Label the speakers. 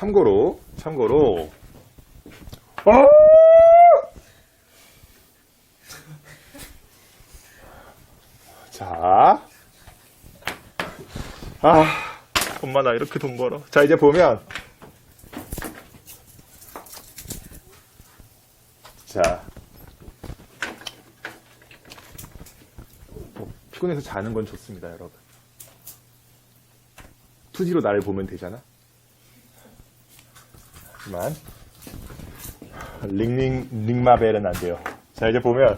Speaker 1: 참고로, 자, 엄마 나 이렇게 돈 벌어. 자, 이제 보면, 자, 피곤해서 자는 건 좋습니다, 여러분. 투지로 나를 보면 되잖아. 하지만 링마벨은 안 돼요. 자, 이제 보면